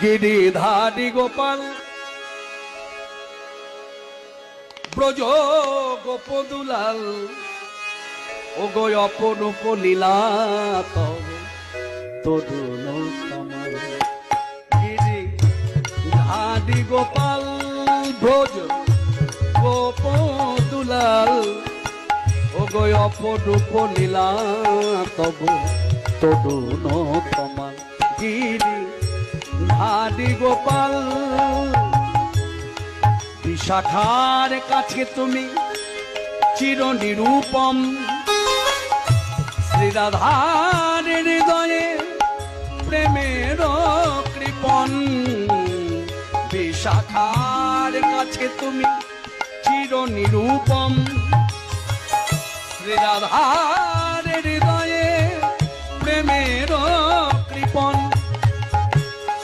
গিরিধারী গোপাল ব্রজ গোপদুলাল ও গো অপরূপ লীলা তরুণ কমল। গিরিধারী গোপাল ব্রজ গোপদুলাল ও গো অপরূপ লীলা তব তরুণ কমল। গিরিধারী গোপাল বিশাখার কাছে তুমি চির নিরূপম, শ্রীরাধার হৃদয়ে প্রেমের কৃপণ। বিশাখার কাছে তুমি চির নিরূপম, শ্রীরাধার হৃদয়ে প্রেমের কৃপণ।